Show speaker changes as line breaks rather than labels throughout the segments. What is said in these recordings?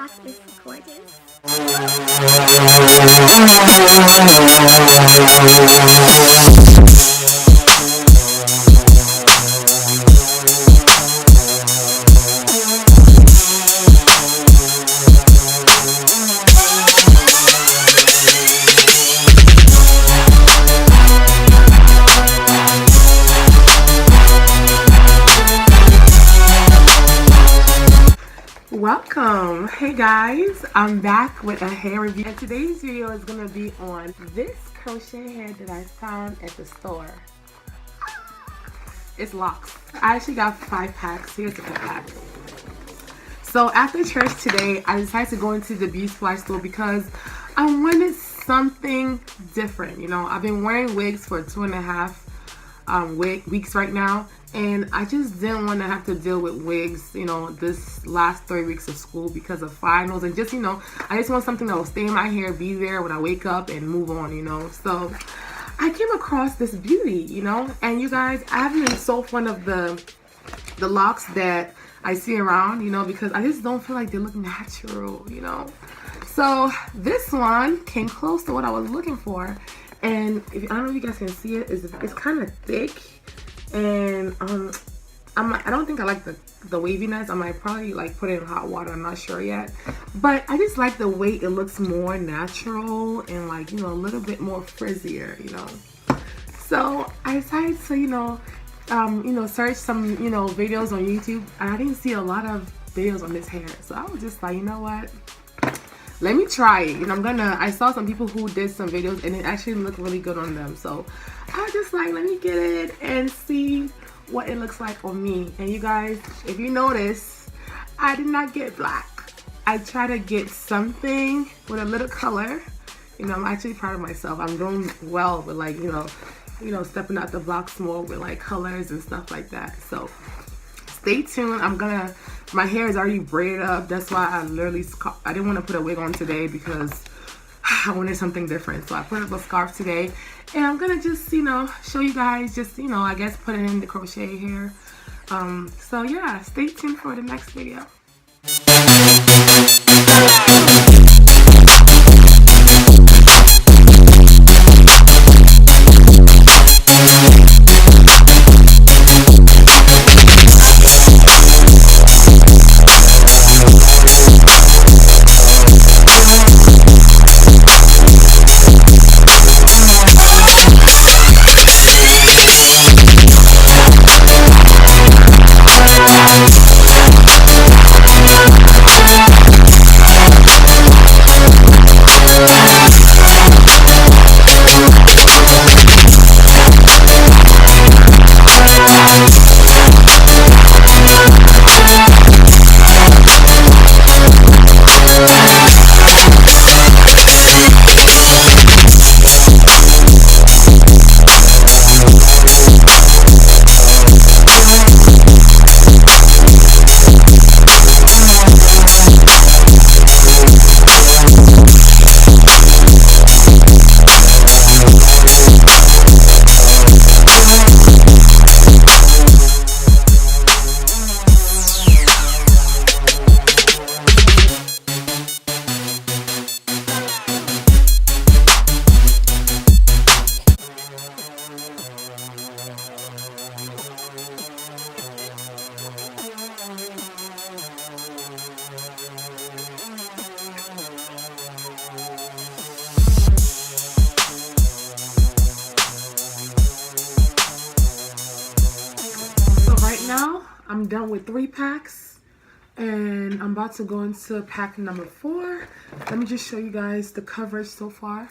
class is gorgeous.
Welcome. Hey guys, I'm back with a hair review, and today's video is going to be on this crochet hair that I found at the store. It's LOCS. I actually got 5 packs. Here's the pack. So after church today, I decided to go into the beauty supply store because I wanted something different. You know, I've been wearing wigs for 2.5 weeks right now, and I just didn't want to have to deal with wigs, you know, this last 3 weeks of school because of finals, and just, you know, I just want something that will stay in my hair, be there when I wake up and move on, you know. So I came across this beauty, you know, and you guys, I haven't been so fond of the locks that I see around, you know, because I just don't feel like they look natural, you know. So this one came close to what I was looking for, and I don't know if you guys can see it, it's kind of thick. And I don't think I like the waviness. I might probably like put it in hot water. I'm not sure yet, but I just like the way it looks more natural and, like, you know, a little bit more frizzier, you know. So I decided to, you know, search some, you know, videos on YouTube, and I didn't see a lot of videos on this hair. So I was just like, you know what? Let me try it. You know, I saw some people who did some videos and it actually looked really good on them. So I was just like, let me get it and see what it looks like on me. And you guys, if you notice, I did not get black. I tried to get something with a little color. You know, I'm actually proud of myself. I'm doing well with, like, you know, stepping out the blocks more with like colors and stuff like that. So stay tuned. My hair is already braided up. That's why I didn't want to put a wig on today because I wanted something different. So I put up a scarf today, and I'm gonna just, you know, show you guys, just, you know, I guess put it in the crochet hair. So yeah, stay tuned for the next video. Now I'm done with 3 packs, and I'm about to go into pack number 4. Let me just show you guys the coverage so far.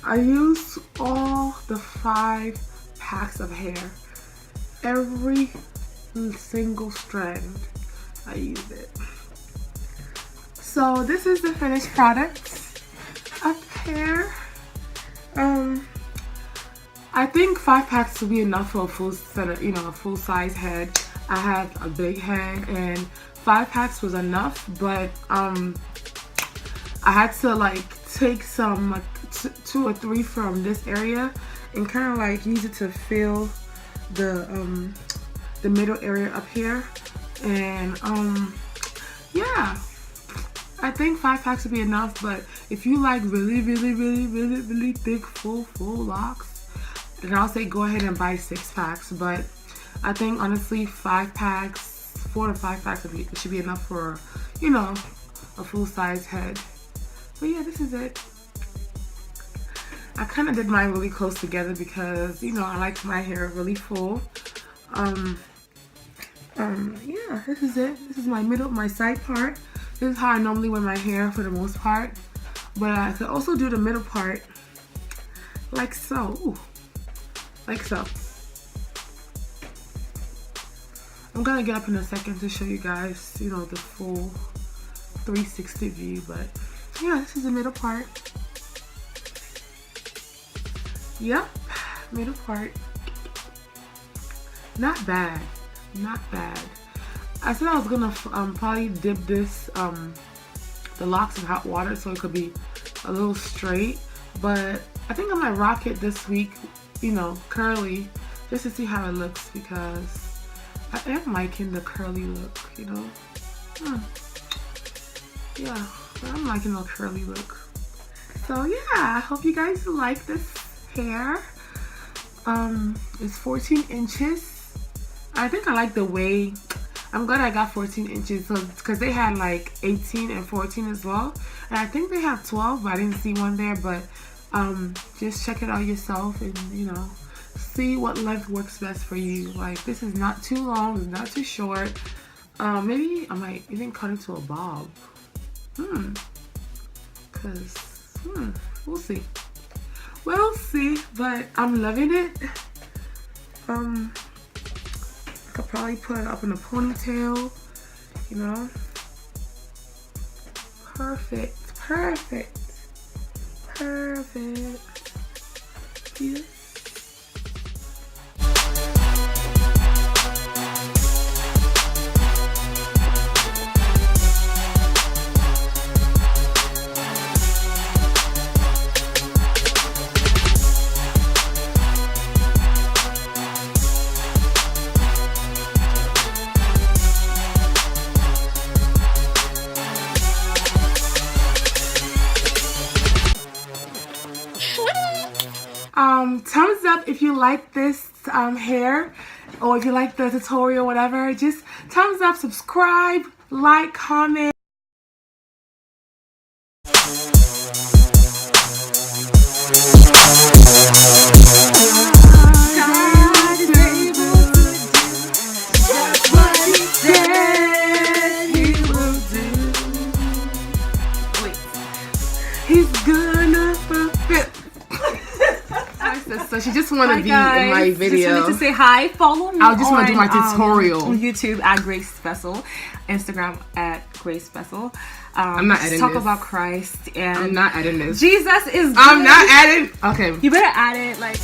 I used all the 5 packs of hair. Every single strand, I used it. So this is the finished product of hair. I think 5 packs will be enough for a full set of, a full size head. I have a big head and 5 packs was enough, but I had to like take some like 2 or 3 from this area and kind of like use it to fill the middle area up here. And yeah, I think 5 packs would be enough, but if you like really thick full locks, then I'll say go ahead and buy 6 packs. But I think honestly 5 packs, 4 to 5 packs should be enough for, a full size head. But yeah, this is it. I kind of did mine really close together because, I like my hair really full. Yeah, this is it. This is my side part. This is how I normally wear my hair for the most part. But I could also do the middle part like so. Ooh. Like so. I'm gonna get up in a second to show you guys, the full 360 view, but yeah, this is the middle part. Yep, middle part. Not bad, not bad. I said I was gonna probably dip this, the locks in hot water so it could be a little straight, but I think I might rock it this week, curly, just to see how it looks, because I am liking the curly look, Yeah, I'm liking the curly look. So yeah, I hope you guys like this hair. It's 14 inches. I think I like the way, I'm glad I got 14 inches, so because they had like 18 and 14 as well, and I think they have 12, but I didn't see one there. But just check it out yourself and see what length works best for you. Like, this is not too long, it's not too short. Maybe I might even cut it to a bob. We'll see. We'll see, but I'm loving it. I could probably put it up in a ponytail, Perfect, perfect, perfect. Yes. Thumbs up if you like this hair, or if you like the tutorial, whatever. Just thumbs up, subscribe, like, comment. He's gonna fulfill. So she just want to be
guys.
in my video.
Just wanted to say hi. Follow me.
I just want to do my tutorial
on YouTube at Grace Vessel, Instagram at Grace Vessel.
I'm not editing
talk
this.
about Christ and
I'm not editing this.
Jesus is good.
I'm not adding. Okay.
You better add it like.